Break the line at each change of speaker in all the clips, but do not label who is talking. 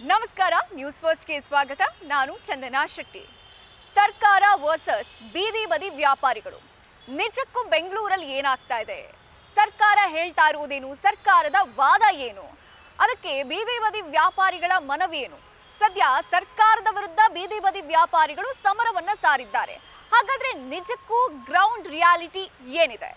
ನಮಸ್ಕಾರ, ನ್ಯೂಸ್ ಫಸ್ಟ್ಗೆ ಸ್ವಾಗತ. ನಾನು ಚಂದನಾ ಶೆಟ್ಟಿ. ಸರ್ಕಾರ ವರ್ಸಸ್ ಬೀದಿ ಬದಿ ವ್ಯಾಪಾರಿಗಳು. ನಿಜಕ್ಕೂ ಬೆಂಗಳೂರಲ್ಲಿ ಏನಾಗ್ತಾ ಇದೆ? ಸರ್ಕಾರ ಹೇಳ್ತಾ ಇರುವುದೇನು? ಸರ್ಕಾರದ ವಾದ ಏನು? ಅದಕ್ಕೆ ಬೀದಿ ಬದಿ ವ್ಯಾಪಾರಿಗಳ ಮನವಿಯೇನು? ಸದ್ಯ ಸರ್ಕಾರದ ವಿರುದ್ಧ ಬೀದಿ ಬದಿ ವ್ಯಾಪಾರಿಗಳು ಸಮರವನ್ನ ಸಾರಿದ್ದಾರೆ. ಹಾಗಾದ್ರೆ ನಿಜಕ್ಕೂ ಗ್ರೌಂಡ್ ರಿಯಾಲಿಟಿ ಏನಿದೆ?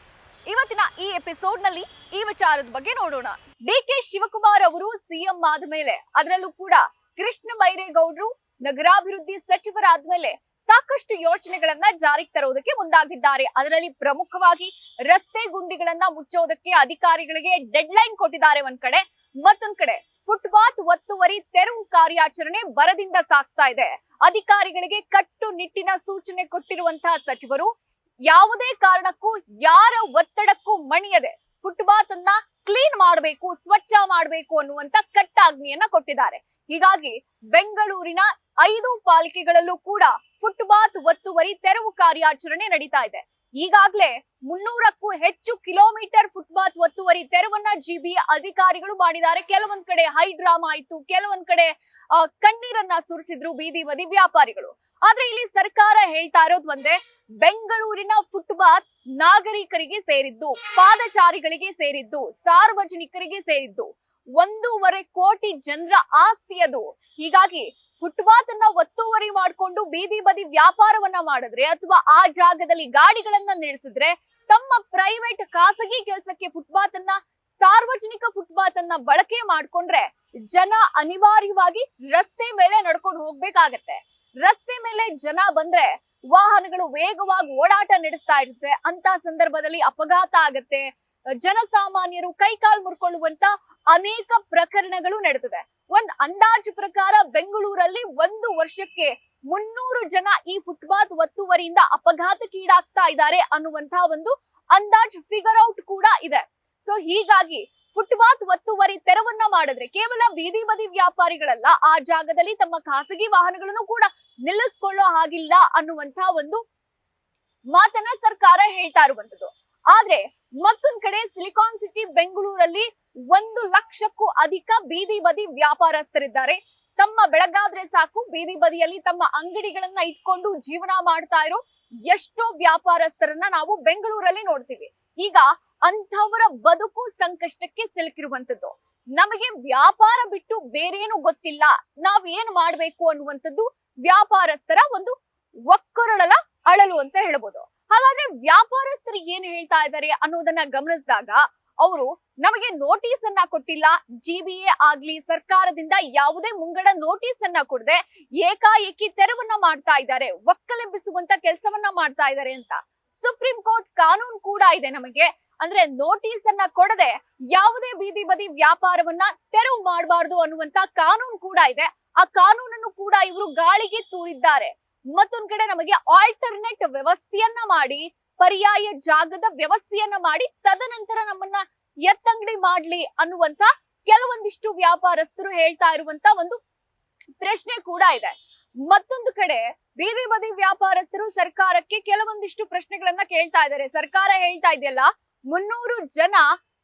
ಇವತ್ತಿನ ಈ ಎಪಿಸೋಡ್ ನಲ್ಲಿ ಈ ವಿಚಾರದ ಬಗ್ಗೆ ನೋಡೋಣ. ಡಿಕೆ ಶಿವಕುಮಾರ್ ಅವರು ಸಿಎಂ ಆದ್ಮೇಲೆ, ಅದರಲ್ಲೂ ಕೂಡ ಕೃಷ್ಣ ಬೈರೇಗೌಡರು ನಗರಾಭಿವೃದ್ಧಿ ಸಚಿವರಾದ್ಮೇಲೆ ಸಾಕಷ್ಟು ಯೋಜನೆಗಳನ್ನ ಜಾರಿಗೆ ತರೋದಕ್ಕೆ ಮುಂದಾಗಿದ್ದಾರೆ. ಅದರಲ್ಲಿ ಪ್ರಮುಖವಾಗಿ ರಸ್ತೆ ಗುಂಡಿಗಳನ್ನ ಮುಚ್ಚೋದಕ್ಕೆ ಅಧಿಕಾರಿಗಳಿಗೆ ಡೆಡ್ ಲೈನ್ ಕೊಟ್ಟಿದ್ದಾರೆ ಒಂದ್ ಕಡೆ. ಮತ್ತೊಂದ್ ಕಡೆ ಫುಟ್ಪಾತ್ ಒತ್ತುವರಿ ತೆರವು ಕಾರ್ಯಾಚರಣೆ ಭರದಿಂದ ಸಾಗ್ತಾ ಇದೆ. ಅಧಿಕಾರಿಗಳಿಗೆ ಕಟ್ಟುನಿಟ್ಟಿನ ಸೂಚನೆ ಕೊಟ್ಟಿರುವಂತಹ ಸಚಿವರು ಯಾವುದೇ ಕಾರಣಕ್ಕೂ ಯಾರ ಒತ್ತಡಕ್ಕೂ ಮಣಿಯದೆ ಫುಟ್ಪಾತ್ ಅನ್ನ ಕ್ಲೀನ್ ಮಾಡಬೇಕು, ಸ್ವಚ್ಛ ಮಾಡಬೇಕು ಅನ್ನುವಂತ ಕಟ್ಟಾಜ್ಞೆಯನ್ನ ಕೊಟ್ಟಿದ್ದಾರೆ. ಹೀಗಾಗಿ ಬೆಂಗಳೂರಿನ 5 ಪಾಲಿಕೆಗಳಲ್ಲೂ ಕೂಡ ಫುಟ್ಪಾತ್ ಒತ್ತುವರಿ ತೆರವು ಕಾರ್ಯಾಚರಣೆ ನಡೀತಾ ಇದೆ. ಈಗಾಗಲೇ 300ಕ್ಕೂ ಹೆಚ್ಚು ಕಿಲೋಮೀಟರ್ ಫುಟ್ಪಾತ್ ಒತ್ತುವರಿ ತೆರವನ್ನ ಜಿಬಿ ಅಧಿಕಾರಿಗಳು ಮಾಡಿದ್ದಾರೆ. ಕೆಲವೊಂದ್ ಕಡೆ ಹೈ ಡ್ರಾಮಾ ಆಯ್ತು, ಕೆಲವೊಂದ್ ಕಡೆ ಕಣ್ಣೀರನ್ನ ಸುರಿಸಿದ್ರು ಬೀದಿ ಬದಿ ವ್ಯಾಪಾರಿಗಳು. ಆದ್ರೆ ಇಲ್ಲಿ ಸರ್ಕಾರ ಹೇಳ್ತಾ ಇರೋದು ಒಂದೇ, ಬೆಂಗಳೂರಿನ ಫುಟ್ಪಾತ್ ನಾಗರಿಕರಿಗೆ ಸೇರಿದ್ದು, ಪಾದಚಾರಿಗಳಿಗೆ ಸೇರಿದ್ದು, ಸಾರ್ವಜನಿಕರಿಗೆ ಸೇರಿದ್ದು, 1.5 ಕೋಟಿ ಜನರ ಆಸ್ತಿ ಅದು. ಹೀಗಾಗಿ ಫುಟ್ಪಾತ್ ಅನ್ನ ಒತ್ತುವರಿ ಮಾಡಿಕೊಂಡು ಬೀದಿ ಬದಿ ವ್ಯಾಪಾರವನ್ನ ಮಾಡಿದ್ರೆ ಅಥವಾ ಆ ಜಾಗದಲ್ಲಿ ಗಾಡಿಗಳನ್ನ ನಿಲ್ಲಿಸಿದ್ರೆ ತಮ್ಮ ಪ್ರೈವೇಟ್ ಖಾಸಗಿ ಕೆಲಸಕ್ಕೆ ಫುಟ್ಪಾತ್ ಅನ್ನ, ಸಾರ್ವಜನಿಕ ಫುಟ್ಪಾತ್ ಅನ್ನ ಬಳಕೆ ಮಾಡ್ಕೊಂಡ್ರೆ ಜನ ಅನಿವಾರ್ಯವಾಗಿ ರಸ್ತೆ ಮೇಲೆ ನಡ್ಕೊಂಡು ಹೋಗ್ಬೇಕಾಗತ್ತೆ. ರಸ್ತೆ ಮೇಲೆ ಜನ ಬಂದ್ರೆ ವಾಹನಗಳು ವೇಗವಾಗಿ ಓಡಾಟ ನಡೆಸ್ತಾ ಇರುತ್ತೆ. ಅಂತ ಸಂದರ್ಭದಲ್ಲಿ ಅಪಘಾತ ಆಗತ್ತೆ, ಜನಸಾಮಾನ್ಯರು ಕೈಕಾಲು ಮುರ್ಕೊಳ್ಳುವಂತ ಅನೇಕ ಪ್ರಕರಣಗಳು ನಡೆದಿದೆ. ಒಂದ್ ಅಂದಾಜು ಪ್ರಕಾರ ಬೆಂಗಳೂರಲ್ಲಿ 1 ವರ್ಷಕ್ಕೆ 300 ಜನ ಈ ಫುಟ್ಪಾತ್ ಒತ್ತುವರಿಯಿಂದ ಅಪಘಾತಕ್ಕೀಡಾಗ್ತಾ ಇದ್ದಾರೆ ಅನ್ನುವಂತ ಒಂದು ಅಂದಾಜು ಫಿಗರ್ ಔಟ್ ಕೂಡ ಇದೆ. ಸೊ ಹೀಗಾಗಿ ಫುಟ್ಪಾತ್ ಒತ್ತುವರಿ ತೆರವನ್ನ ಮಾಡಿದ್ರೆ ಕೇವಲ ಬೀದಿ ಬದಿ ವ್ಯಾಪಾರಿಗಳಲ್ಲ, ಆ ಜಾಗದಲ್ಲಿ ತಮ್ಮ ಖಾಸಗಿ ವಾಹನಗಳನ್ನು ಕೂಡ ನಿಲ್ಲಿಸ್ಕೊಳ್ಳೋ ಹಾಗಿಲ್ಲ ಅನ್ನುವಂತ ಒಂದು ಮಾತನ್ನ ಸರ್ಕಾರ ಹೇಳ್ತಾ ಇರುವಂತದ್ದು. ಆದ್ರೆ ಮತ್ತೊಂದ್ ಕಡೆ ಸಿಲಿಕಾನ್ ಸಿಟಿ ಬೆಂಗಳೂರಲ್ಲಿ 1 ಲಕ್ಷಕ್ಕೂ ಅಧಿಕ ಬೀದಿ ಬದಿ ವ್ಯಾಪಾರಸ್ಥರಿದ್ದಾರೆ. ತಮ್ಮ ಬೆಳಗಾದ್ರೆ ಸಾಕು ಬೀದಿ ಬದಿಯಲ್ಲಿ ತಮ್ಮ ಅಂಗಡಿಗಳನ್ನ ಇಟ್ಕೊಂಡು ಜೀವನ ಮಾಡ್ತಾ ಇರೋ ಎಷ್ಟೋ ವ್ಯಾಪಾರಸ್ಥರನ್ನ ನಾವು ಬೆಂಗಳೂರಲ್ಲಿ ನೋಡ್ತೀವಿ. ಈಗ ಅಂಥವರ ಬದುಕು ಸಂಕಷ್ಟಕ್ಕೆ ಸಿಲುಕಿರುವಂತದ್ದು. ನಮಗೆ ವ್ಯಾಪಾರ ಬಿಟ್ಟು ಬೇರೇನು ಗೊತ್ತಿಲ್ಲ, ನಾವ್ ಏನ್ ಮಾಡ್ಬೇಕು ಅನ್ನುವಂಥದ್ದು ವ್ಯಾಪಾರಸ್ಥರ ಒಂದು ಒಕ್ಕೊರಳಲ ಅಳಲು ಅಂತ ಹೇಳ್ಬೋದು. ಹಾಗಾದ್ರೆ ವ್ಯಾಪಾರಸ್ಥರು ಏನ್ ಹೇಳ್ತಾ ಇದ್ದಾರೆ ಅನ್ನೋದನ್ನ ಗಮನಿಸಿದಾಗ ಅವರು ನಮಗೆ ನೋಟಿಸ್ ಅನ್ನ ಕೊಟ್ಟಿಲ್ಲ, ಜಿಬಿಎ ಆಗ್ಲಿ ಸರ್ಕಾರದಿಂದ ಯಾವುದೇ ಮುಂಗಡ ನೋಟಿಸ್ ಅನ್ನ ಕೊಡದೆ ಏಕಾಏಕಿ ತೆರವನ್ನ ಮಾಡ್ತಾ ಇದ್ದಾರೆ, ಒಕ್ಕಲೆಬ್ಬಿಸುವಂತ ಕೆಲಸವನ್ನ ಮಾಡ್ತಾ ಇದ್ದಾರೆ ಅಂತ. ಸುಪ್ರೀಂ ಕೋರ್ಟ್ ಕಾನೂನು ಕೂಡ ಇದೆ ನಮಗೆ, ಅಂದ್ರೆ ನೋಟಿಸ್ ಅನ್ನ ಕೊಡದೆ ಯಾವುದೇ ಬೀದಿ ಬದಿ ವ್ಯಾಪಾರವನ್ನ ತೆರವು ಮಾಡಬಾರ್ದು ಅನ್ನುವಂತ ಕಾನೂನು ಕೂಡ ಇದೆ. ಆ ಕಾನೂನನ್ನು ಕೂಡ ಇವರು ಗಾಳಿಗೆ ತೂರಿದ್ದಾರೆ. ಮತ್ತೊಂದ್ ಕಡೆ ನಮಗೆ ಆಲ್ಟರ್ನೇಟ್ ವ್ಯವಸ್ಥೆಯನ್ನ ಮಾಡಿ, ಪರ್ಯಾಯ ಜಾಗದ ವ್ಯವಸ್ಥೆಯನ್ನ ಮಾಡಿ ತದನಂತರ ನಮ್ಮನ್ನ ಎತ್ತಂಗಡಿ ಮಾಡ್ಲಿ ಅನ್ನುವಂತ ಕೆಲವೊಂದಿಷ್ಟು ವ್ಯಾಪಾರಸ್ಥರು ಹೇಳ್ತಾ ಇರುವಂತ ಒಂದು ಪ್ರಶ್ನೆ ಕೂಡ ಇದೆ. ಮತ್ತೊಂದು ಕಡೆ ಬೀದಿ ಬದಿ ವ್ಯಾಪಾರಸ್ಥರು ಸರ್ಕಾರಕ್ಕೆ ಕೆಲವೊಂದಿಷ್ಟು ಪ್ರಶ್ನೆಗಳನ್ನ ಕೇಳ್ತಾ ಇದ್ದಾರೆ. ಸರ್ಕಾರ ಹೇಳ್ತಾ ಇದೆಯಲ್ಲ 300 ಜನ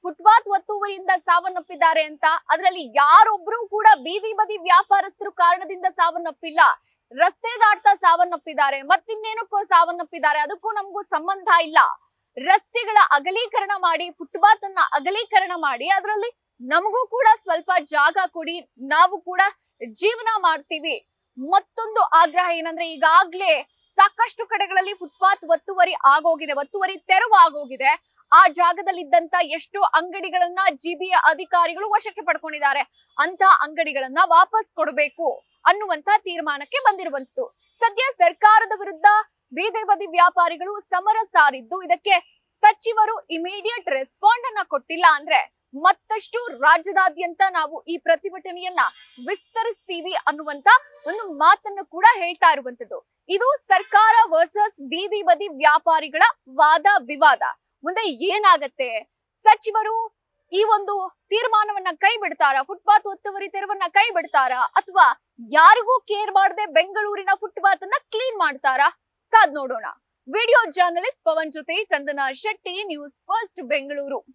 ಫುಟ್ಪಾತ್ ಒತ್ತುವರಿಯಿಂದ ಸಾವನ್ನಪ್ಪಿದ್ದಾರೆ ಅಂತ, ಅದರಲ್ಲಿ ಯಾರೊಬ್ರು ಕೂಡ ಬೀದಿ ಬದಿ ವ್ಯಾಪಾರಸ್ಥರು ಕಾರಣದಿಂದ ಸಾವನ್ನಪ್ಪಿಲ್ಲ. ರಸ್ತೆ ದಾಟ್ತಾ ಸಾವನ್ನಪ್ಪಿದ್ದಾರೆ, ಮತ್ತಿನ್ನೇನಕ್ಕೋ ಸಾವನ್ನಪ್ಪಿದ್ದಾರೆ, ಅದಕ್ಕೂ ನಮಗೂ ಸಂಬಂಧ ಇಲ್ಲ. ರಸ್ತೆಗಳ ಅಗಲೀಕರಣ ಮಾಡಿ, ಫುಟ್ಪಾತ್ ಅನ್ನ ಅಗಲೀಕರಣ ಮಾಡಿ ಅದರಲ್ಲಿ ನಮಗೂ ಕೂಡ ಸ್ವಲ್ಪ ಜಾಗ ಕೊಡಿ, ನಾವು ಕೂಡ ಜೀವನ ಮಾಡ್ತೀವಿ. ಮತ್ತೊಂದು ಆಗ್ರಹ ಏನಂದ್ರೆ, ಈಗಾಗ್ಲೇ ಸಾಕಷ್ಟು ಕಡೆಗಳಲ್ಲಿ ಫುಟ್ಪಾತ್ ಒತ್ತುವರಿ ಆಗೋಗಿದೆ, ಒತ್ತುವರಿ ತೆರವು ಆಗೋಗಿದೆ. ಆ ಜಾಗದಲ್ಲಿದ್ದಂತ ಎಷ್ಟೋ ಅಂಗಡಿಗಳನ್ನ ಜಿಬಿಎ ಅಧಿಕಾರಿಗಳು ವಶಕ್ಕೆ ಪಡ್ಕೊಂಡಿದ್ದಾರೆ. ಅಂತ ಅಂಗಡಿಗಳನ್ನ ವಾಪಸ್ ಕೊಡಬೇಕು ಅನ್ನುವಂತ ತೀರ್ಮಾನಕ್ಕೆ ಬಂದಿರುವಂತದ್ದು. ಸದ್ಯ ಸರ್ಕಾರದ ವಿರುದ್ಧ ಬೀದಿ ಬದಿ ವ್ಯಾಪಾರಿಗಳು ಸಮರ ಸಾರಿದ್ದು, ಇದಕ್ಕೆ ಸಚಿವರು ಇಮಿಡಿಯೇಟ್ ರೆಸ್ಪಾಂಡ್ ಅನ್ನ ಕೊಟ್ಟಿಲ್ಲ ಅಂದ್ರೆ ಮತ್ತಷ್ಟು ರಾಜ್ಯದಾದ್ಯಂತ ನಾವು ಈ ಪ್ರತಿಭಟನೆಯನ್ನ ವಿಸ್ತರಿಸ್ತೀವಿ ಅನ್ನುವಂತ ಒಂದು ಮಾತನ್ನು ಕೂಡ ಹೇಳ್ತಾ ಇರುವಂತದ್ದು. ಇದು ಸರ್ಕಾರ ವರ್ಸಸ್ ಬೀದಿ ಬದಿ ವ್ಯಾಪಾರಿಗಳ ವಾದ ವಿವಾದ. ಮುಂದೆ ಏನಾಗತ್ತೆ? ಸಚಿವರು ಈ ಒಂದು ತೀರ್ಮಾನವನ್ನ ಕೈ ಬಿಡ್ತಾರಾ? ಫುಟ್ಪಾತ್ ಒತ್ತುವರಿ ತೆರವನ್ನ ಕೈ ಬಿಡ್ತಾರಾ? ಅಥವಾ ಯಾರಿಗೂ ಕೇರ್ ಮಾಡದೆ ಬೆಂಗಳೂರಿನ ಫುಟ್ಪಾತ್ ಅನ್ನ ಕ್ಲೀನ್ ಮಾಡ್ತಾರಾ? ಕಾದ್ ನೋಡೋಣ. ವಿಡಿಯೋ ಜರ್ನಲಿಸ್ಟ್ ಪವನ್ ಜೊತೆ ಚಂದನಾ ಶೆಟ್ಟಿ, ನ್ಯೂಸ್ ಫಸ್ಟ್ ಬೆಂಗಳೂರು.